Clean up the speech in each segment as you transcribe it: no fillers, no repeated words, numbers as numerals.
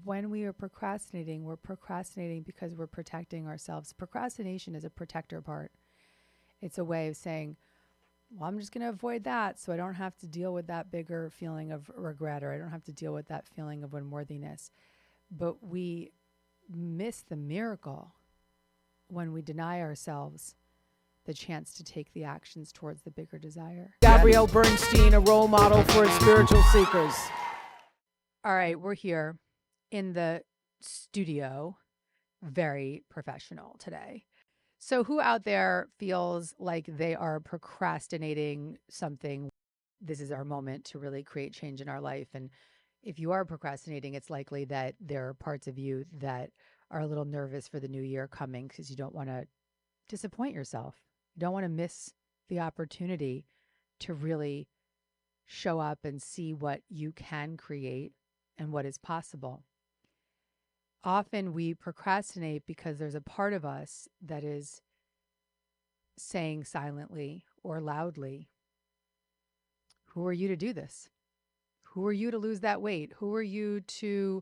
when we are procrastinating, we're procrastinating because we're protecting ourselves. Procrastination is a protector part. It's a way of saying, well, I'm just going to avoid that so I don't have to deal with that bigger feeling of regret, or I don't have to deal with that feeling of unworthiness. But we miss the miracle when we deny ourselves the chance to take the actions towards the bigger desire. Gabrielle Bernstein, a role model for spiritual seekers. All right, we're here in the studio, very professional today. So who out there feels like they are procrastinating something? This is our moment to really create change in our life. And if you are procrastinating, it's likely that there are parts of you that are a little nervous for the new year coming because you don't want to disappoint yourself. You don't want to miss the opportunity to really show up and see what you can create and what is possible. Often we procrastinate because there's a part of us that is saying silently or loudly, who are you to do this? Who are you to lose that weight? Who are you to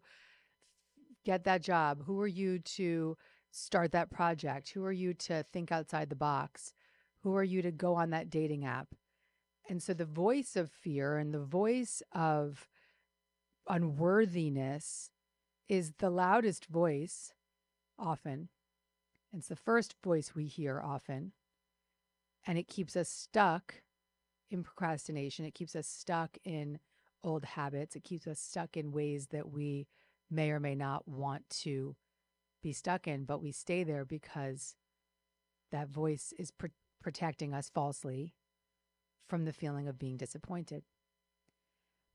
get that job? Who are you to start that project? Who are you to think outside the box? Who are you to go on that dating app? And so the voice of fear and the voice of unworthiness is the loudest voice often. It's the first voice we hear often. And it keeps us stuck in procrastination. It keeps us stuck in old habits. It keeps us stuck in ways that we may or may not want to be stuck in, but we stay there because that voice is protecting us falsely from the feeling of being disappointed.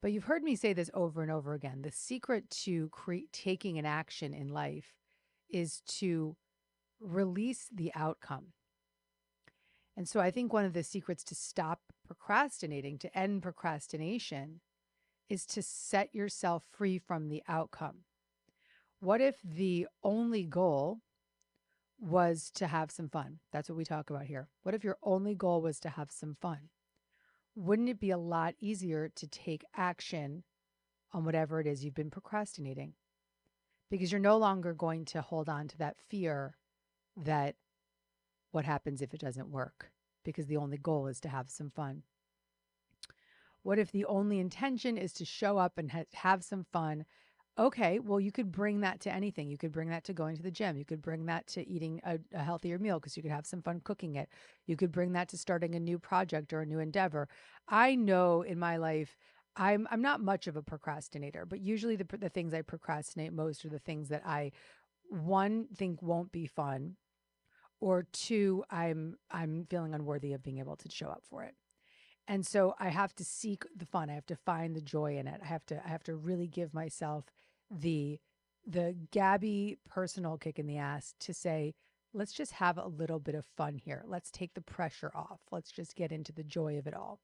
But you've heard me say this over and over again. The secret to taking an action in life is to release the outcome. And so I think one of the secrets to stop procrastinating, to end procrastination, is to set yourself free from the outcome. What if the only goal was to have some fun? That's what we talk about here. What if your only goal was to have some fun? Wouldn't it be a lot easier to take action on whatever it is you've been procrastinating? Because you're no longer going to hold on to that fear that what happens if it doesn't work, because the only goal is to have some fun. What if the only intention is to show up and have some fun? Okay, well, you could bring that to anything. You could bring that to going to the gym. You could bring that to eating a healthier meal because you could have some fun cooking it. You could bring that to starting a new project or a new endeavor. I know in my life, I'm not much of a procrastinator, but usually the things I procrastinate most are the things that I, one, think won't be fun, or two, I'm feeling unworthy of being able to show up for it. And so I have to seek the fun. I have to find the joy in it. I have to really give myself the Gabby personal kick in the ass to say, let's just have a little bit of fun here. Let's take the pressure off. Let's just get into the joy of it all.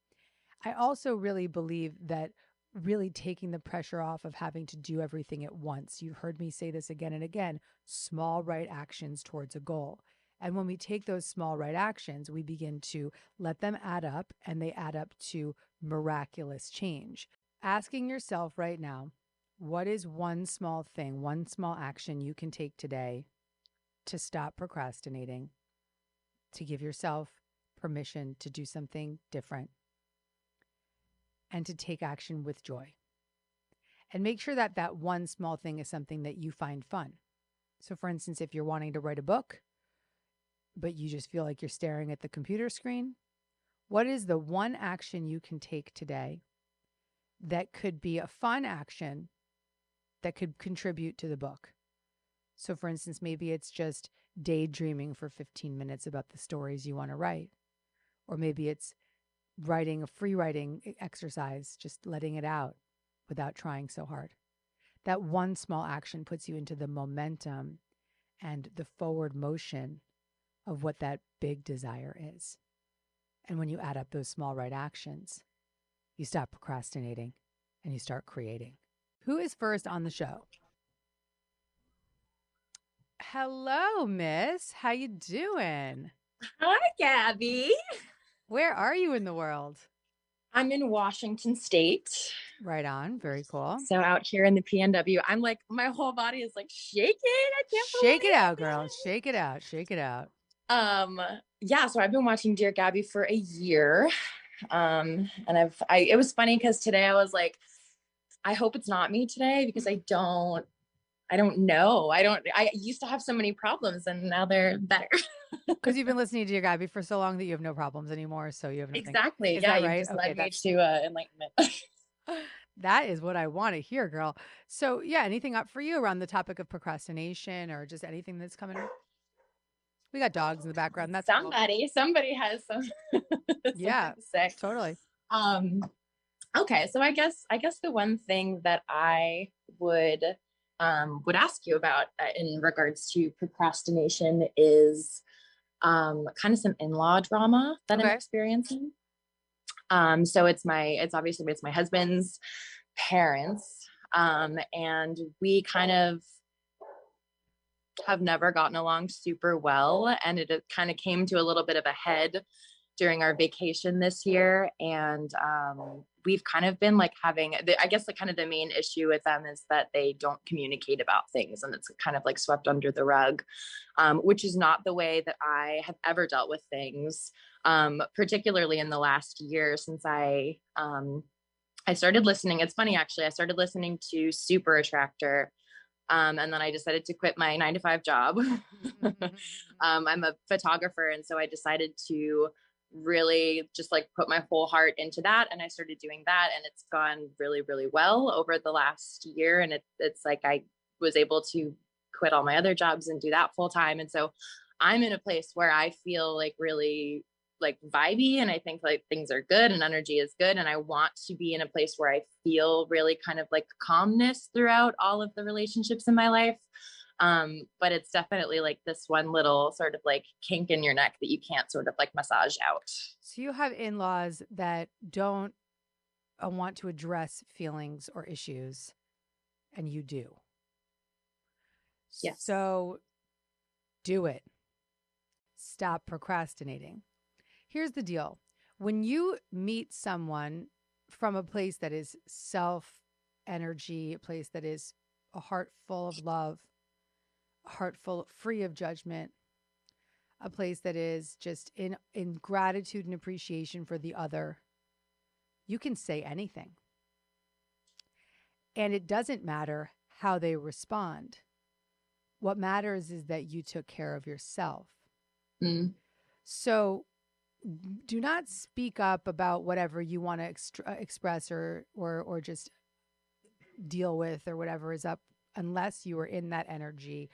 I also really believe that really taking the pressure off of having to do everything at once. You've heard me say this again and again, small right actions towards a goal. And when we take those small right actions, we begin to let them add up, and they add up to miraculous change. Asking yourself right now, what is one small thing, one small action you can take today to stop procrastinating, to give yourself permission to do something different, and to take action with joy. And make sure that that one small thing is something that you find fun. So for instance, if you're wanting to write a book, but you just feel like you're staring at the computer screen, what is the one action you can take today that could be a fun action that could contribute to the book? So for instance, maybe it's just daydreaming for 15 minutes about the stories you want to write. Or maybe it's writing a free writing exercise, just letting it out without trying so hard. That one small action puts you into the momentum and the forward motion of what that big desire is. And when you add up those small right actions, you stop procrastinating and you start creating. Who is first on the show? Hello, miss. How you doing? Hi, Gabby. Where are you in the world? I'm in Washington State. Right on. Very cool. So out here in the PNW, I'm like, my whole body is like shaking. I can't Shake it out, believe girl. Shake it out. Shake it out. it. Yeah, so I've been watching Dear Gabby for a year. And it was funny because today I was like, I hope it's not me today because I don't know. I used to have so many problems and now they're better. Because you've been listening to your Gabby for so long that you have no problems anymore. So you have nothing. Exactly. Is Yeah, that you've right? just Okay. led me That's to enlightenment. that is what I want to hear, girl. So yeah, anything up for you around the topic of procrastination or just anything that's coming up? We got dogs in the background. That's cool. Somebody has Yeah, something to say. totally. Um, okay, so I guess the one thing that I would ask you about in regards to procrastination is kind of some in-law drama that I'm Okay. experiencing. So it's my husband's parents, and we kind of have never gotten along super well, and it kind of came to a little bit of a head during our vacation this year. And we've kind of been like I guess like kind of the main issue with them is that they don't communicate about things and it's kind of like swept under the rug, which is not the way that I have ever dealt with things, particularly in the last year since I started listening. It's funny, actually, I started listening to Super Attractor. And then I decided to quit my 9 to 5 job. I'm a photographer. And so I decided to really just like put my whole heart into that. And I started doing that. And it's gone really, really well over the last year. And it's like I was able to quit all my other jobs and do that full time. And so I'm in a place where I feel like really like vibey, and I think like things are good and energy is good, and I want to be in a place where I feel really kind of like calmness throughout all of the relationships in my life. But it's definitely like this one little sort of like kink in your neck that you can't sort of like massage out. So you have in-laws that don't want to address feelings or issues, and you do. Yes. So do it. Stop procrastinating. Here's the deal. When you meet someone from a place that is self energy, a place that is a heart full of love, a heart full free of judgment, a place that is just in gratitude and appreciation for the other, you can say anything. And it doesn't matter how they respond. What matters is that you took care of yourself. Mm. So do not speak up about whatever you want to express or just deal with or whatever is up unless you are in that energy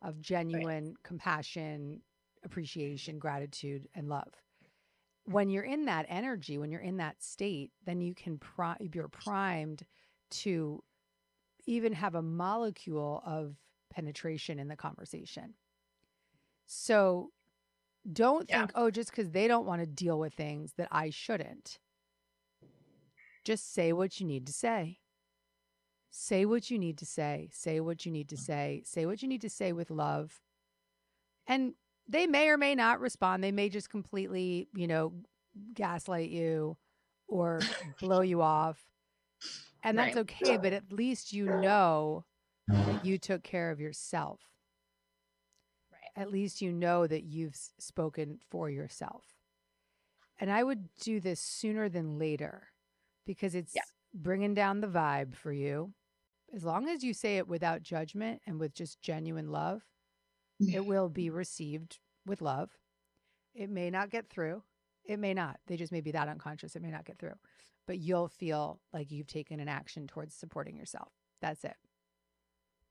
of genuine compassion, appreciation, gratitude, and love. When you're in that energy, when you're in that state, then you can you're primed to even have a molecule of penetration in the conversation. So don't think, oh, just because they don't want to deal with things that I shouldn't. Just say what you need to say. Say what you need to say. Say what you need to say. Say what you need to say with love. And they may or may not respond. They may just completely, gaslight you or blow you off. And that's okay. But at least you know that you took care of yourself. At least you know that you've spoken for yourself. And I would do this sooner than later because it's bringing down the vibe for you. As long as you say it without judgment and with just genuine love, it will be received with love. It may not get through. It may not. They just may be that unconscious. It may not get through. But you'll feel like you've taken an action towards supporting yourself. That's it.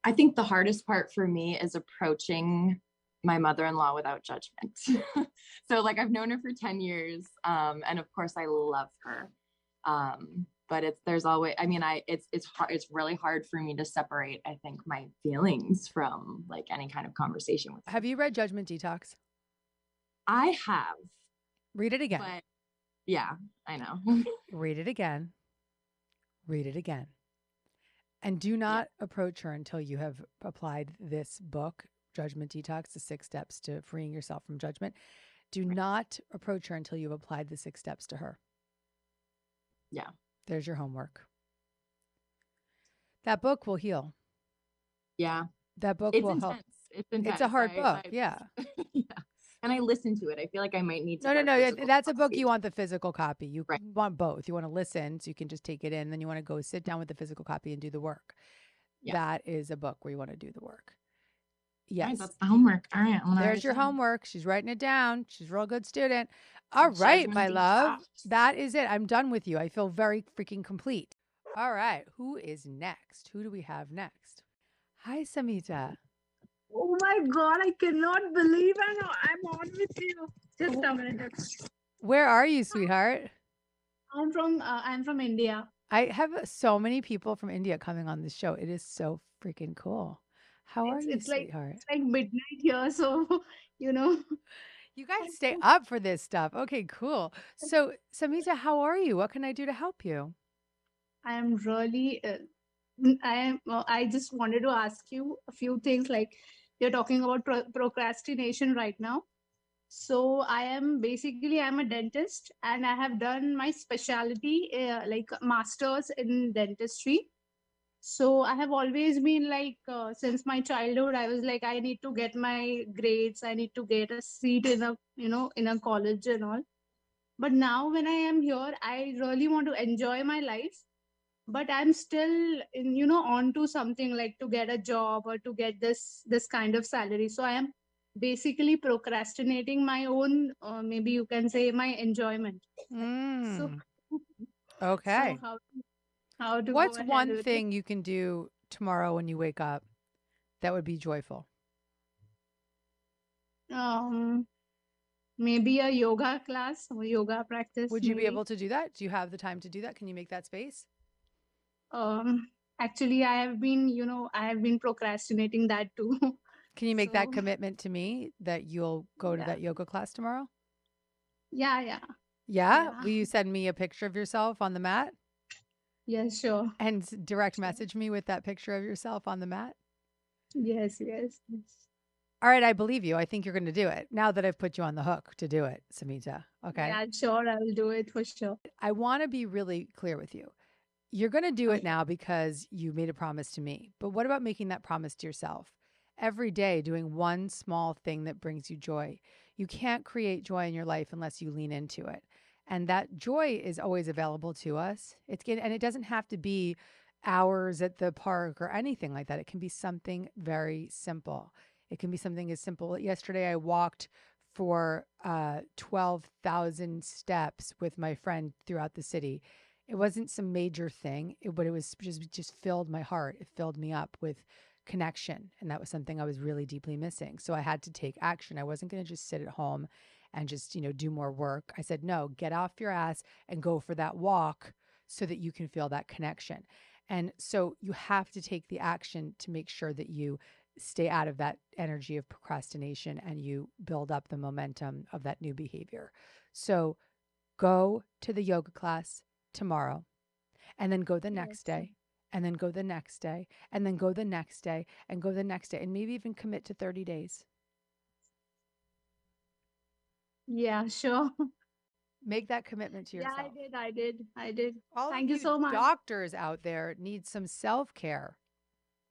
I think the hardest part for me is approaching my mother-in-law without judgment. So like I've known her for 10 years. And of course I love her. But it's really hard for me to separate, I think, my feelings from like any kind of conversation with her. Have you read Judgment Detox? I have. Read it again. But yeah, I know. Read it again. Read it again. And do not approach her until you have applied this book, Judgment Detox, the 6 steps to freeing yourself from judgment. Do not approach her until you've applied the 6 steps to her. Yeah. There's your homework. That book will heal. Yeah. That book It's will help. intense. It's intense. It's a hard book. Yeah. Yeah. And I listen to it. I feel like I might need to No, no, get a no. physical That's a book copy. you want the physical copy. You Right. want both. You want to listen so you can just take it in. Then you want to go sit down with the physical copy and do the work. Yeah. That is a book where you want to do the work. Yes. All right, that's the homework. All right. There's your homework. She's writing it down. She's a real good student. All right, my love. That is it. I'm done with you. I feel very freaking complete. All right. Who is next? Who do we have next? Hi, Samita. Oh my God, I cannot believe I'm on with you. Just a minute. Where are you, sweetheart? I'm from India. I have so many people from India coming on the show. It is so freaking cool. How are you, It's like sweetheart? it's like midnight here, so you know. You guys stay up for this stuff. Okay, cool. So, Samita, how are you? What can I do to help you? I am really I just wanted to ask you a few things. Like, you're talking about procrastination right now. So I'm a dentist, and I have done my specialty like masters in dentistry. So I have always been like, since my childhood, I was like, I need to get my grades, I need to get a seat in a, in a college and all. But now when I am here, I really want to enjoy my life, but I'm still on to something, like to get a job or to get this kind of salary. So I am basically procrastinating my own, maybe you can say, my enjoyment. So Okay. so how to What's go ahead one with it? thing you can do tomorrow when you wake up that would be joyful? Maybe a yoga class or yoga practice. Would you be maybe. able to do that? Do you have the time to do that? Can you make that space? Actually, I have been procrastinating that too. Can you make that So, commitment to me that you'll go to yeah. that yoga class tomorrow? Yeah. Yeah? Yeah. Will you send me a picture of yourself on the mat Yeah, sure. and direct message me with that picture of yourself on the mat? Yes. All right, I believe you. I think you're going to do it. Now that I've put you on the hook to do it, Samita. Okay. Yeah, sure. I will do it for sure. I want to be really clear with you. You're going to do it Okay. now because you made a promise to me. But what about making that promise to yourself? Every day doing one small thing that brings you joy. You can't create joy in your life unless you lean into it. And that joy is always available to us. And it doesn't have to be hours at the park or anything like that. It can be something very simple. It can be something as simple. Yesterday, I walked for 12,000 steps with my friend throughout the city. It wasn't some major thing, but it was just filled my heart. It filled me up with connection. And that was something I was really deeply missing. So I had to take action. I wasn't going to just sit at home and just, do more work. I said, no, get off your ass and go for that walk so that you can feel that connection. And so you have to take the action to make sure that you stay out of that energy of procrastination and you build up the momentum of that new behavior. So go to the yoga class tomorrow, and then go the next day, and then go the next day, and then go the next day, and go the next day, and maybe even commit to 30 days. Yeah, sure. Make that commitment to yourself. Yeah, I did. All Thank of you so much. doctors out there need some self-care.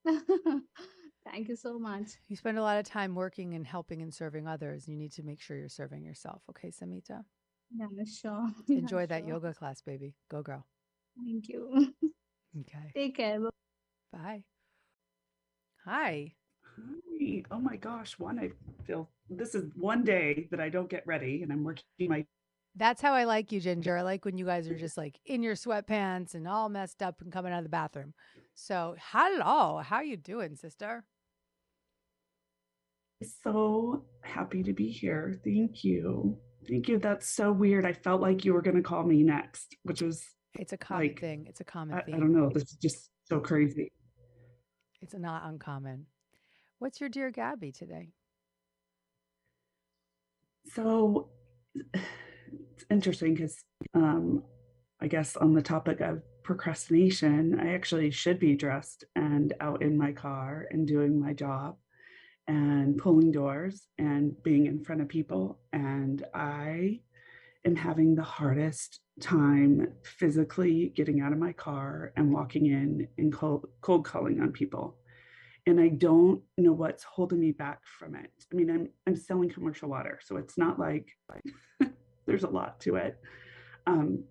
Thank you so much. You spend a lot of time working and helping and serving others. You need to make sure you're serving yourself. Okay, Samita? Yeah, sure. Enjoy Yeah, that sure. yoga class, baby. Go, girl. Thank you. Okay. Take care. Bye. Hi. Hi. Oh my gosh, I feel this is one day that I don't get ready and I'm working my. That's how I like you, Ginger. I like when you guys are just like in your sweatpants and all messed up and coming out of the bathroom. So, hello. How you doing, sister? So happy to be here. Thank you. Thank you. That's so weird. I felt like you were going to call me next, which was It's a common thing. It's a common theme. I don't know. This is just so crazy. It's not uncommon. What's your Dear Gabby today? So it's interesting because I guess on the topic of procrastination, I actually should be dressed and out in my car and doing my job and pulling doors and being in front of people. And I am having the hardest time physically getting out of my car and walking in and cold calling on people. And I don't know what's holding me back from it. I mean, I'm selling commercial water, so it's not like there's a lot to it. Um,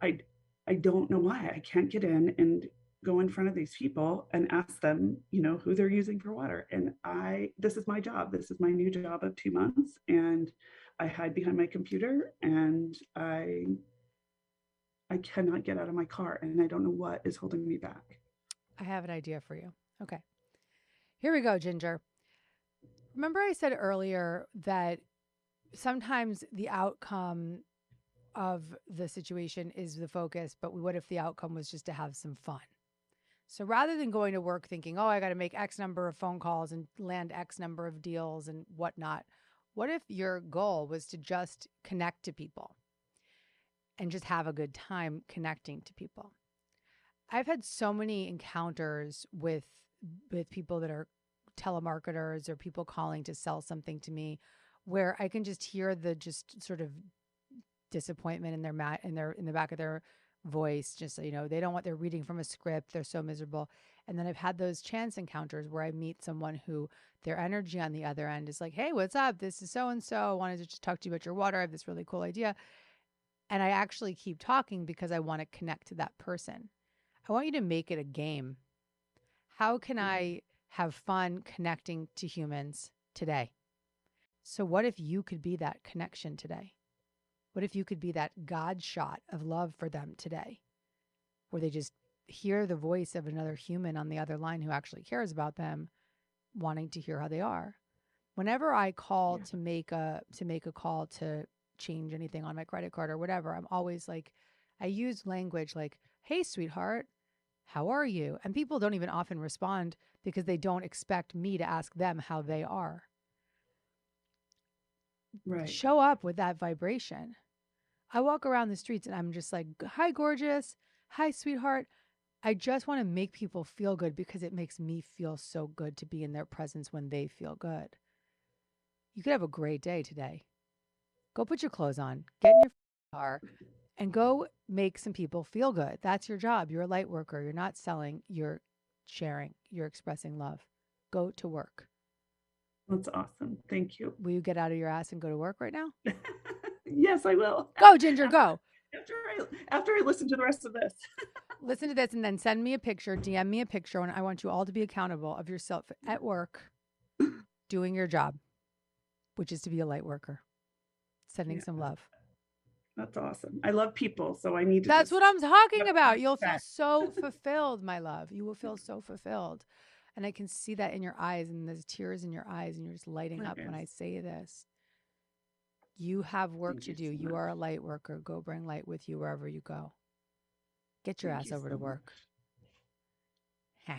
I I don't know why I can't get in and go in front of these people and ask them, who they're using for water. And this is my job. This is my new job of 2 months, and I hide behind my computer, and I cannot get out of my car, and I don't know what is holding me back. I have an idea for you. Okay. Here we go, Ginger. Remember I said earlier that sometimes the outcome of the situation is the focus, but what if the outcome was just to have some fun? So rather than going to work thinking, oh, I got to make X number of phone calls and land X number of deals and whatnot, what if your goal was to just connect to people and just have a good time connecting to people? I've had so many encounters with people that are telemarketers or people calling to sell something to me where I can just hear the just sort of disappointment in in the back of their voice. Just so you know, they don't want, they're reading from a script. They're so miserable. And then I've had those chance encounters where I meet someone who their energy on the other end is like, hey, what's up? This is so-and-so. I wanted to just talk to you about your water. I have this really cool idea. And I actually keep talking because I want to connect to that person. I want you to make it a game. How can I have fun connecting to humans today? So what if you could be that connection today? What if you could be that God shot of love for them today, where they just hear the voice of another human on the other line who actually cares about them, wanting to hear how they are? Whenever I call to make a call to change anything on my credit card or whatever, I'm always like, I use language like, hey, sweetheart, how are you? And people don't even often respond because they don't expect me to ask them how they are. Right. Show up with that vibration. I walk around the streets and I'm just like, hi, gorgeous. Hi, sweetheart. I just want to make people feel good because it makes me feel so good to be in their presence when they feel good. You could have a great day today. Go put your clothes on, get in your car, and go make some people feel good. That's your job. You're a light worker. You're not selling. You're sharing. You're expressing love. Go to work. That's awesome. Thank you. Will you get out of your ass and go to work right now? Yes, I will. Go, Ginger, go. After I listen to the rest of this. Listen to this and then send me a picture, DM me a picture, and I want you all to be accountable of yourself at work doing your job, which is to be a light worker, sending some love. That's awesome. I love people, so I need to. That's what I'm talking about. You'll feel so fulfilled, my love. You will feel so fulfilled. And I can see that in your eyes, and there's tears in your eyes, and you're just lighting up when I say this. You have work to do. You are a light worker. Go bring light with you wherever you go. Get your ass over to work. Bye,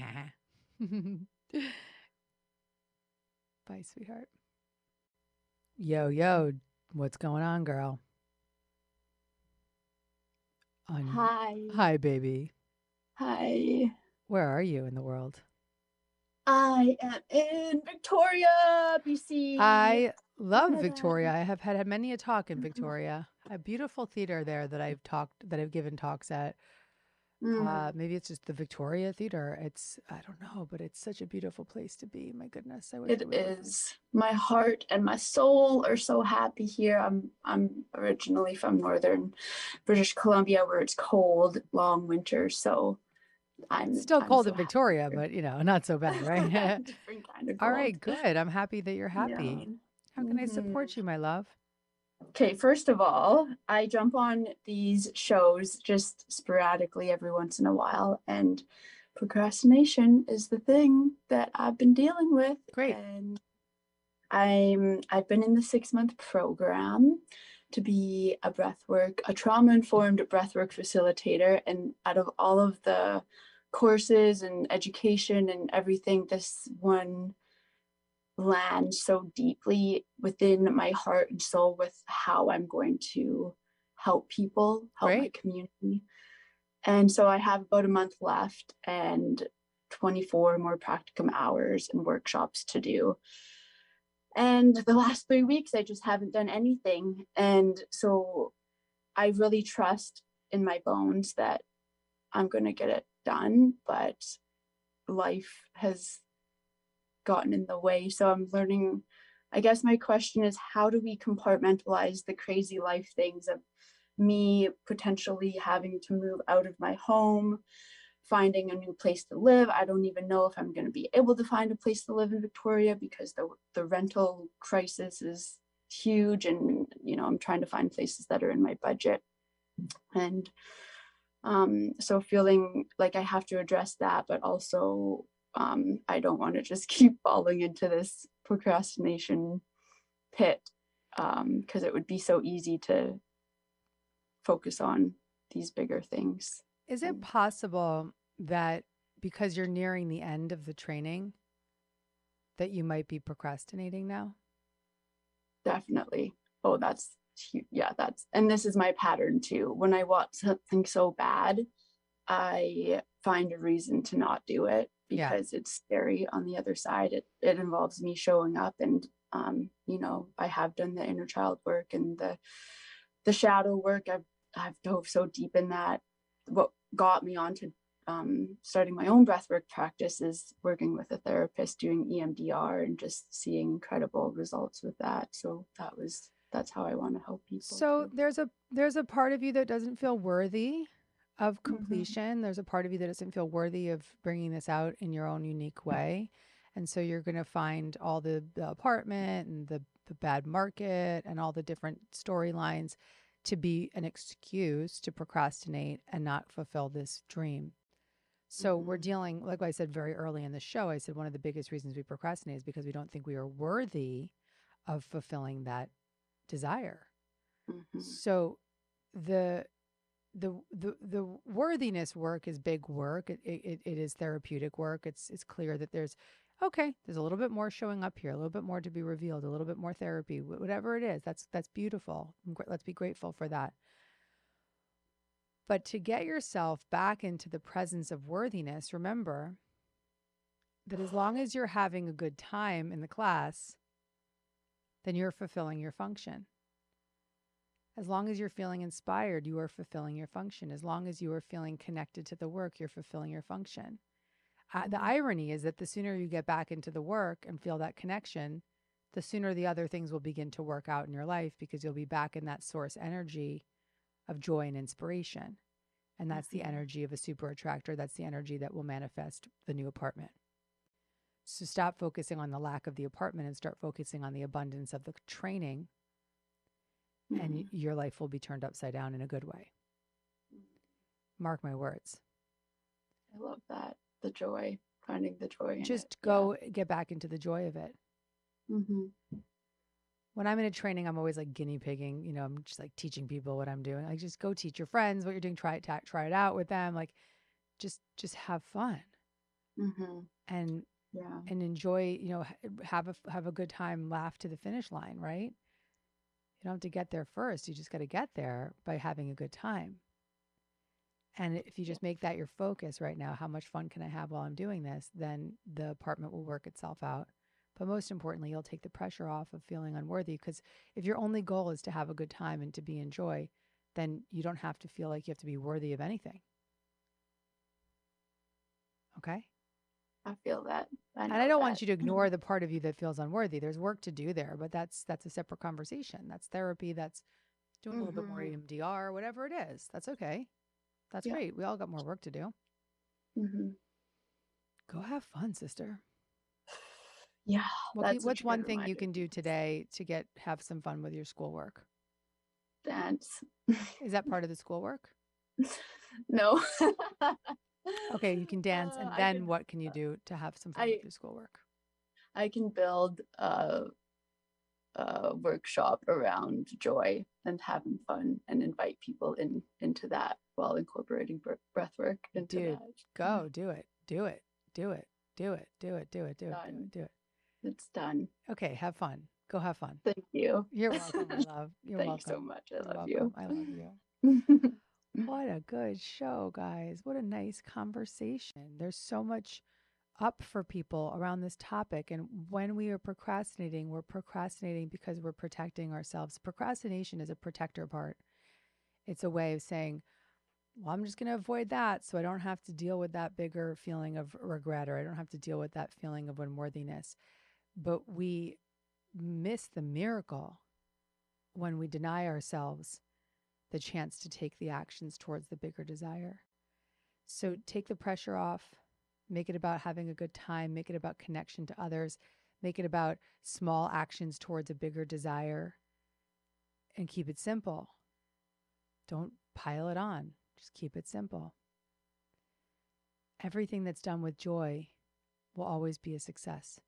sweetheart. Yo, what's going on, girl? Hi. Hi, baby. Hi. Where are you in the world? I am in Victoria, BC. I love Victoria. I have had many a talk in Victoria. A beautiful theater there that I've given talks at. Maybe it's just the Victoria Theater. I don't know, but it's such a beautiful place to be. My goodness, I wish it is. My heart and my soul are so happy here. I'm originally from northern British Columbia, where it's cold, long winter. So I'm still cold so in Victoria, but not so bad, right? Different kind of cold. All right, good. I'm happy that you're happy. Yeah. How can I support you, my love? Okay, first of all, I jump on these shows just sporadically every once in a while, and procrastination is the thing that I've been dealing with. Great. And I've been in the 6-month program to be a trauma-informed breathwork facilitator, and out of all of the courses and education and everything, this one lands so deeply within my heart and soul with how I'm going to help people, help my community. And so I have about a month left and 24 more practicum hours and workshops to do. And the last 3 weeks, I just haven't done anything. And so I really trust in my bones that I'm going to get it done, but life has gotten in the way. So I'm learning, I guess my question is, how do we compartmentalize the crazy life things of me potentially having to move out of my home, finding a new place to live. I don't even know if I'm going to be able to find a place to live in Victoria because the rental crisis is huge, and I'm trying to find places that are in my budget. And so feeling like I have to address that, but also I don't want to just keep falling into this procrastination pit, because it would be so easy to focus on these bigger things. Is it possible that because you're nearing the end of the training that you might be procrastinating now? Definitely. Oh, and this is my pattern too. When I want something so bad, I find a reason to not do it because it's scary on the other side. It involves me showing up, and I have done the inner child work and the shadow work. I've dove so deep in that. What got me onto starting my own breathwork practice is working with a therapist, doing EMDR, and just seeing incredible results with that. So that's how I want to help people. So too. There's a part of you that doesn't feel worthy of completion. There's a part of you that doesn't feel worthy of bringing this out in your own unique way. And so you're going to find all the apartment and the bad market and all the different storylines to be an excuse to procrastinate and not fulfill this dream. So we're dealing, like I said very early in the show, I said one of the biggest reasons we procrastinate is because we don't think we are worthy of fulfilling that desire. So the worthiness work is big work. It is therapeutic work. It's clear that there's a little bit more showing up here, a little bit more to be revealed, a little bit more therapy, whatever it is. That's beautiful. Let's be grateful for that. But to get yourself back into the presence of worthiness, remember that as long as you're having a good time in the class, then you're fulfilling your function. As long as you're feeling inspired, you are fulfilling your function. As long as you are feeling connected to the work, you're fulfilling your function. The irony is that the sooner you get back into the work and feel that connection, the sooner the other things will begin to work out in your life, because you'll be back in that source energy of joy and inspiration. And that's the energy of a super attractor. That's the energy that will manifest the new apartment. So stop focusing on the lack of the apartment and start focusing on the abundance of the training. And your life will be turned upside down in a good way. Mark my words. I love that. The joy, finding the joy in Just it. go get back into the joy of it. When I'm in a training, I'm always like guinea pigging. I'm just like teaching people what I'm doing. Like, just go teach your friends what you're doing. Try it out with them. Like, just have fun. And enjoy. Have a good time. Laugh to the finish line. Right. You don't have to get there first. You just got to get there by having a good time. And if you just make that your focus right now, how much fun can I have while I'm doing this? Then the apartment will work itself out. But most importantly, you'll take the pressure off of feeling unworthy, because if your only goal is to have a good time and to be in joy, then you don't have to feel like you have to be worthy of anything. Okay? I feel that. I don't want you to ignore the part of you that feels unworthy. There's work to do there, but that's a separate conversation. That's therapy. That's doing a little bit more EMDR, whatever it is. That's okay. That's great. We all got more work to do. Go have fun, sister. Yeah. What's one thing you can do today to have some fun with your schoolwork? Dance. Is that part of the schoolwork? No. Okay, you can dance, and then what can you do to have some fun with your schoolwork? I can build a workshop around joy and having fun, and invite people into that while incorporating breath work into that. Go do it. Do it. Do it. Do it. Do it. Do it. Do it. Do it. It's done. Okay, have fun. Go have fun. Thank you. You're welcome, my love. You're welcome. Thank you so much. I love you. I love you. What a good show, guys. What a nice conversation. There's so much up for people around this topic. And when we are procrastinating, we're procrastinating because we're protecting ourselves. Procrastination is a protector part. It's a way of saying, well, I'm just going to avoid that so I don't have to deal with that bigger feeling of regret, or I don't have to deal with that feeling of unworthiness. But we miss the miracle when we deny ourselves the chance to take the actions towards the bigger desire. So take the pressure off, make it about having a good time, make it about connection to others, make it about small actions towards a bigger desire, and keep it simple. Don't pile it on. Just keep it simple. Everything that's done with joy will always be a success.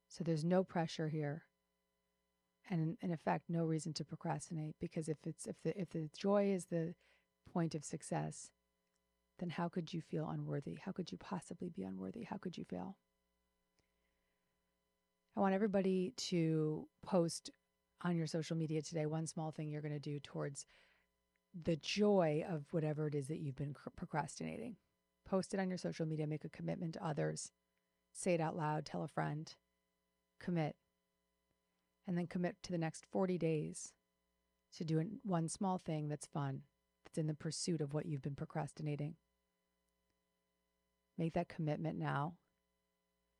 So there's no pressure here. And in effect, no reason to procrastinate, because if the joy is the point of success, then how could you feel unworthy? How could you possibly be unworthy? How could you fail? I want everybody to post on your social media today one small thing you're going to do towards the joy of whatever it is that you've been procrastinating. Post it on your social media, make a commitment to others, say it out loud, tell a friend, commit, and then commit to the next 40 days to do one small thing that's fun, that's in the pursuit of what you've been procrastinating. Make that commitment now.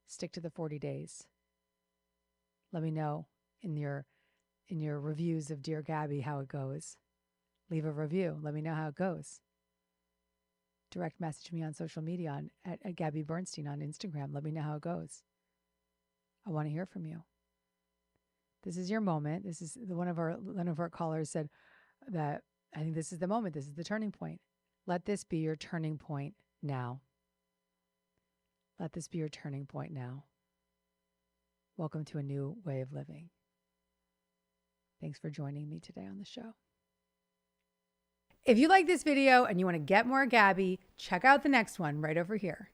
Stick to the 40 days. Let me know in your reviews of Dear Gabby how it goes. Leave a review. Let me know how it goes. Direct message me on social media at Gabby Bernstein on Instagram. Let me know how it goes. I want to hear from you. This is your moment. This is one of our callers said that I think this is the moment. This is the turning point. Let this be your turning point now. Let this be your turning point now. Welcome to a new way of living. Thanks for joining me today on the show. If you like this video and you want to get more Gabby, check out the next one right over here.